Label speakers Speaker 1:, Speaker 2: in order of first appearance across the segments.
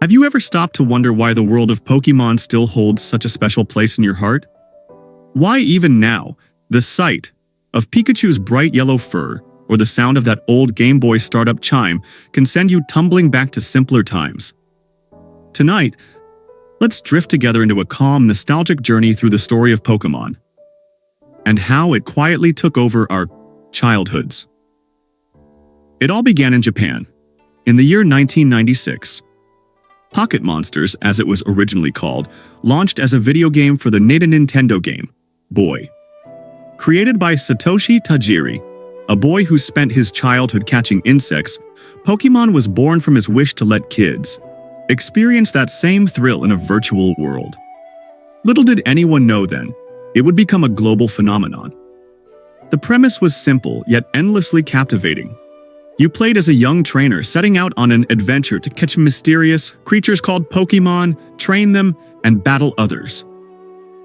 Speaker 1: Have you ever stopped to wonder why the world of Pokémon still holds such a special place in your heart? Why even now, the sight of Pikachu's bright yellow fur or the sound of that old Game Boy startup chime can send you tumbling back to simpler times? Tonight, let's drift together into a calm, nostalgic journey through the story of Pokémon and how it quietly took over our childhoods. It all began in Japan, in the year 1996. Pocket Monsters, as it was originally called, launched as a video game for the Nintendo game, Boy. Created by Satoshi Tajiri, a boy who spent his childhood catching insects, Pokémon was born from his wish to let kids experience that same thrill in a virtual world. Little did anyone know then, it would become a global phenomenon. The premise was simple, yet endlessly captivating. You played as a young trainer setting out on an adventure to catch mysterious creatures called Pokémon, train them, and battle others.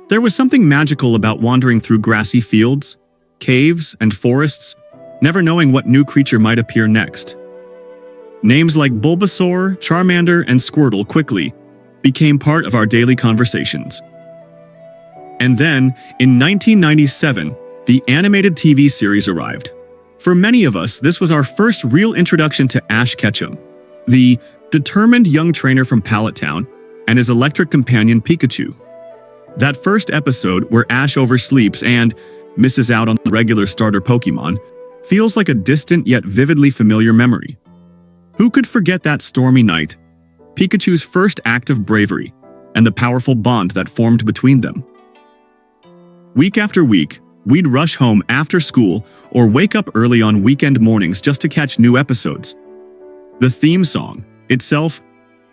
Speaker 1: There was something magical about wandering through grassy fields, caves, and forests, never knowing what new creature might appear next. Names like Bulbasaur, Charmander, and Squirtle quickly became part of our daily conversations. And then, in 1997, the animated TV series arrived. For many of us, this was our first real introduction to Ash Ketchum, the determined young trainer from Pallet Town, and his electric companion Pikachu. That first episode, where Ash oversleeps and misses out on the regular starter Pokémon, feels like a distant yet vividly familiar memory. Who could forget that stormy night, Pikachu's first act of bravery, and the powerful bond that formed between them? Week after week, we'd rush home after school or wake up early on weekend mornings just to catch new episodes. The theme song itself,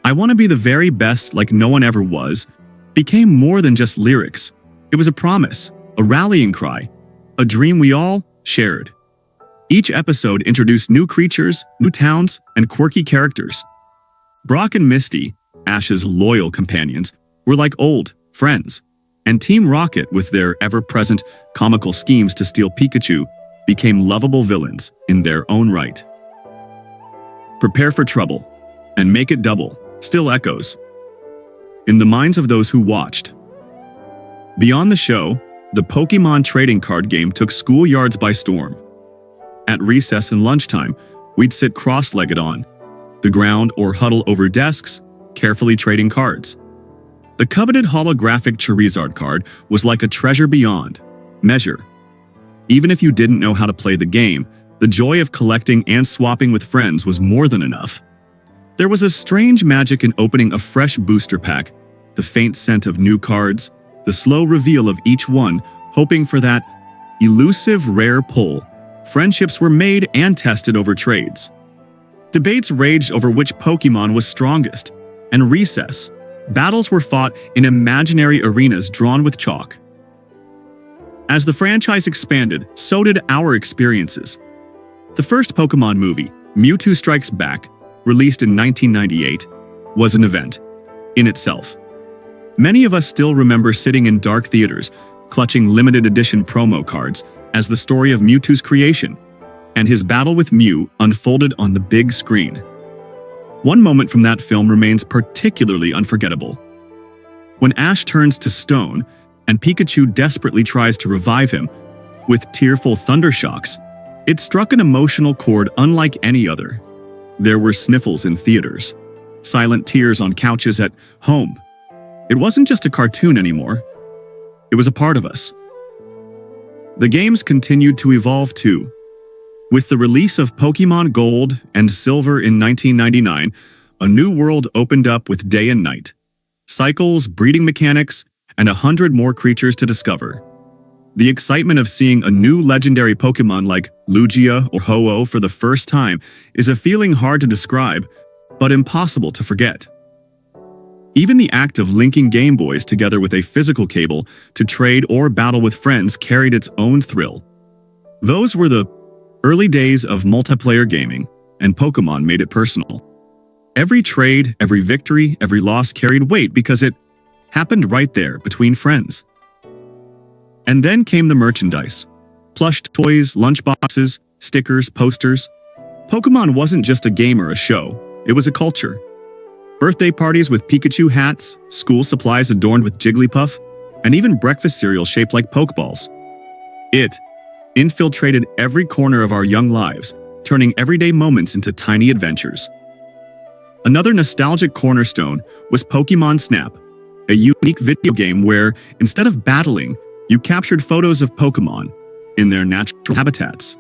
Speaker 1: "I Want to Be the Very Best Like No One Ever Was," became more than just lyrics. It was a promise, a rallying cry, a dream we all shared. Each episode introduced new creatures, new towns, and quirky characters. Brock and Misty, Ash's loyal companions, were like old friends. And Team Rocket, with their ever-present comical schemes to steal Pikachu, became lovable villains in their own right. Prepare for trouble, and make it double, still echoes in the minds of those who watched. Beyond the show, the Pokémon trading card game took schoolyards by storm. At recess and lunchtime, we'd sit cross-legged on the ground or huddle over desks, carefully trading cards. The coveted holographic Charizard card was like a treasure beyond measure. Even if you didn't know how to play the game, the joy of collecting and swapping with friends was more than enough. There was a strange magic in opening a fresh booster pack, the faint scent of new cards, the slow reveal of each one, hoping for that elusive rare pull. Friendships were made and tested over trades. Debates raged over which Pokémon was strongest, and recess. Battles were fought in imaginary arenas drawn with chalk. As the franchise expanded, so did our experiences. The first Pokémon movie, Mewtwo Strikes Back, released in 1998, was an event in itself. Many of us still remember sitting in dark theaters, clutching limited edition promo cards as the story of Mewtwo's creation and his battle with Mew unfolded on the big screen. One moment from that film remains particularly unforgettable. When Ash turns to stone and Pikachu desperately tries to revive him with tearful thundershocks, it struck an emotional chord unlike any other. There were sniffles in theaters, silent tears on couches at home. It wasn't just a cartoon anymore. It was a part of us. The games continued to evolve too. With the release of Pokémon Gold and Silver in 1999, a new world opened up with day and night, cycles, breeding mechanics, and 100 more creatures to discover. The excitement of seeing a new legendary Pokémon like Lugia or Ho-Oh for the first time is a feeling hard to describe, but impossible to forget. Even the act of linking Game Boys together with a physical cable to trade or battle with friends carried its own thrill. Those were the early days of multiplayer gaming, and Pokémon made it personal. Every trade, every victory, every loss carried weight because it happened right there between friends. And then came the merchandise. Plush toys, lunchboxes, stickers, posters. Pokémon wasn't just a game or a show, it was a culture. Birthday parties with Pikachu hats, school supplies adorned with Jigglypuff, and even breakfast cereal shaped like Pokeballs. It infiltrated every corner of our young lives, turning everyday moments into tiny adventures. Another nostalgic cornerstone was Pokémon Snap, a unique video game where, instead of battling, you captured photos of Pokémon in their natural habitats.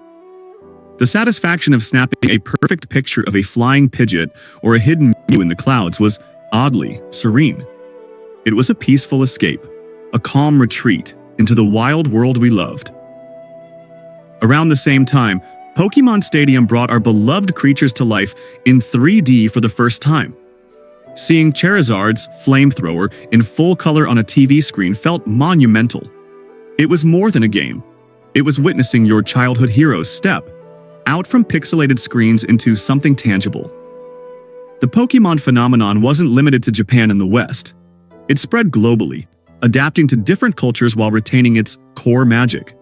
Speaker 1: The satisfaction of snapping a perfect picture of a flying Pidgeot or a hidden Mew in the clouds was oddly serene. It was a peaceful escape, a calm retreat into the wild world we loved. Around the same time, Pokémon Stadium brought our beloved creatures to life in 3D for the first time. Seeing Charizard's flamethrower in full color on a TV screen felt monumental. It was more than a game. It was witnessing your childhood hero's step out from pixelated screens into something tangible. The Pokémon phenomenon wasn't limited to Japan and the West. It spread globally, adapting to different cultures while retaining its core magic.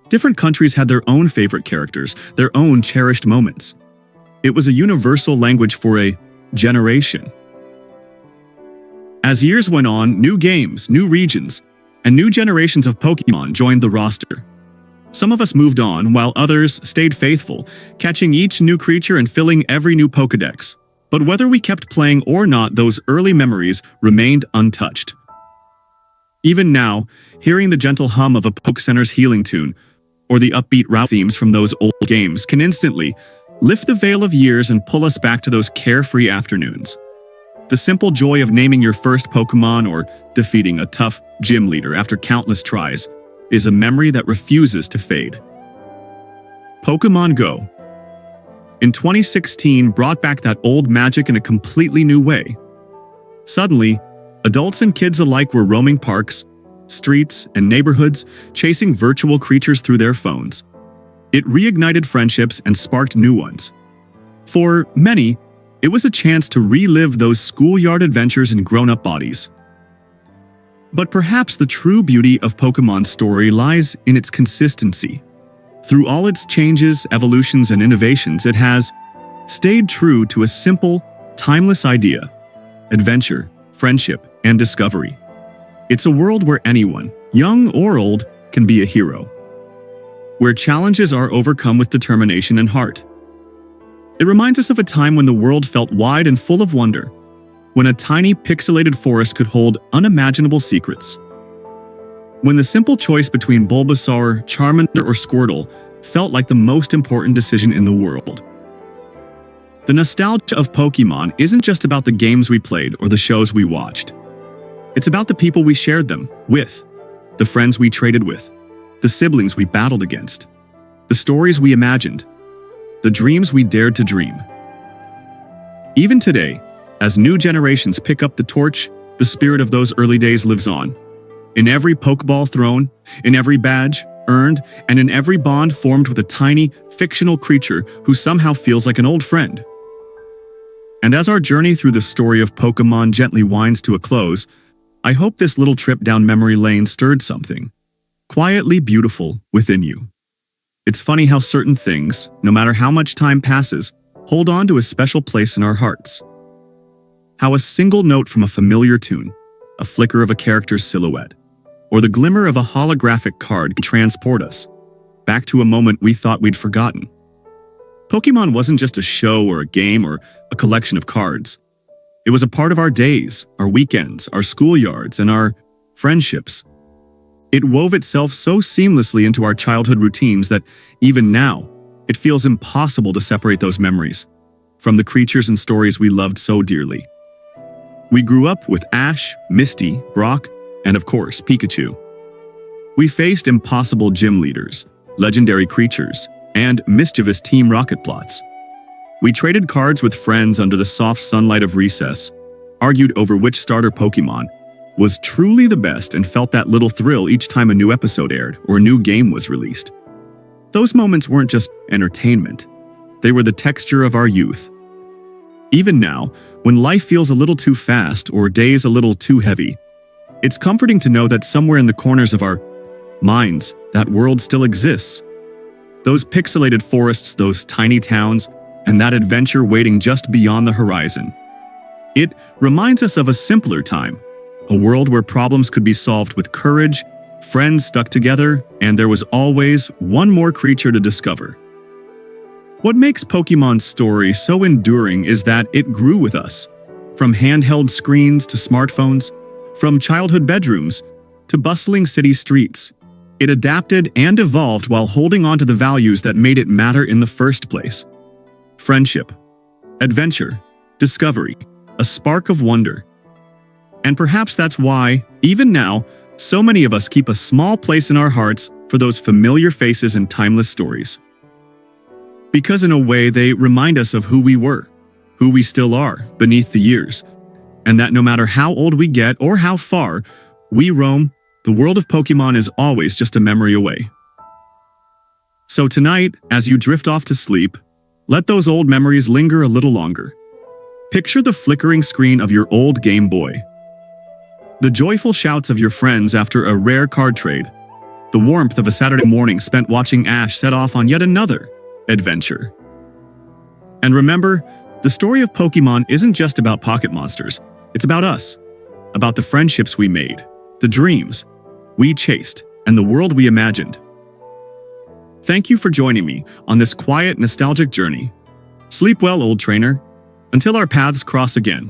Speaker 1: Different countries had their own favorite characters, their own cherished moments. It was a universal language for a generation. As years went on, new games, new regions, and new generations of Pokémon joined the roster. Some of us moved on, while others stayed faithful, catching each new creature and filling every new Pokédex. But whether we kept playing or not, those early memories remained untouched. Even now, hearing the gentle hum of a Poke Center's healing tune, or the upbeat route themes from those old games can instantly lift the veil of years and pull us back to those carefree afternoons. The simple joy of naming your first Pokémon or defeating a tough gym leader after countless tries is a memory that refuses to fade. Pokémon Go in 2016 brought back that old magic in a completely new way. Suddenly, adults and kids alike were roaming parks, streets, and neighborhoods, chasing virtual creatures through their phones. It reignited friendships and sparked new ones. For many, it was a chance to relive those schoolyard adventures in grown-up bodies. But perhaps the true beauty of Pokémon's story lies in its consistency. Through all its changes, evolutions, and innovations, it has stayed true to a simple, timeless idea: adventure, friendship, and discovery. It's a world where anyone, young or old, can be a hero, where challenges are overcome with determination and heart. It reminds us of a time when the world felt wide and full of wonder, when a tiny pixelated forest could hold unimaginable secrets, when the simple choice between Bulbasaur, Charmander, or Squirtle felt like the most important decision in the world. The nostalgia of Pokémon isn't just about the games we played or the shows we watched. It's about the people we shared them with, the friends we traded with, the siblings we battled against, the stories we imagined, the dreams we dared to dream. Even today, as new generations pick up the torch, the spirit of those early days lives on. In every Pokeball thrown, in every badge earned, and in every bond formed with a tiny, fictional creature who somehow feels like an old friend. And as our journey through the story of Pokémon gently winds to a close, I hope this little trip down memory lane stirred something quietly beautiful within you. It's funny how certain things, no matter how much time passes, hold on to a special place in our hearts. How a single note from a familiar tune, a flicker of a character's silhouette, or the glimmer of a holographic card can transport us back to a moment we thought we'd forgotten. Pokémon wasn't just a show or a game or a collection of cards. It was a part of our days, our weekends, our schoolyards, and our friendships. It wove itself so seamlessly into our childhood routines that even now, it feels impossible to separate those memories from the creatures and stories we loved so dearly. We grew up with Ash, Misty, Brock, and of course, Pikachu. We faced impossible gym leaders, legendary creatures, and mischievous Team Rocket plots. We traded cards with friends under the soft sunlight of recess, argued over which starter Pokémon was truly the best, and felt that little thrill each time a new episode aired or a new game was released. Those moments weren't just entertainment. They were the texture of our youth. Even now, when life feels a little too fast or days a little too heavy, it's comforting to know that somewhere in the corners of our minds, that world still exists. Those pixelated forests, those tiny towns, and that adventure waiting just beyond the horizon. It reminds us of a simpler time, a world where problems could be solved with courage, friends stuck together, and there was always one more creature to discover. What makes Pokemon's story so enduring is that it grew with us. From handheld screens to smartphones, from childhood bedrooms to bustling city streets, it adapted and evolved while holding on to the values that made it matter in the first place. Friendship, adventure, discovery, a spark of wonder. And perhaps that's why, even now, so many of us keep a small place in our hearts for those familiar faces and timeless stories. Because in a way, they remind us of who we were, who we still are beneath the years, and that no matter how old we get or how far we roam, the world of Pokemon is always just a memory away. So tonight, as you drift off to sleep, let those old memories linger a little longer. Picture the flickering screen of your old Game Boy, the joyful shouts of your friends after a rare card trade, the warmth of a Saturday morning spent watching Ash set off on yet another adventure. And remember, the story of Pokemon isn't just about pocket monsters. It's about us, about the friendships we made, the dreams we chased, and the world we imagined. Thank you for joining me on this quiet, nostalgic journey. Sleep well, old trainer, until our paths cross again.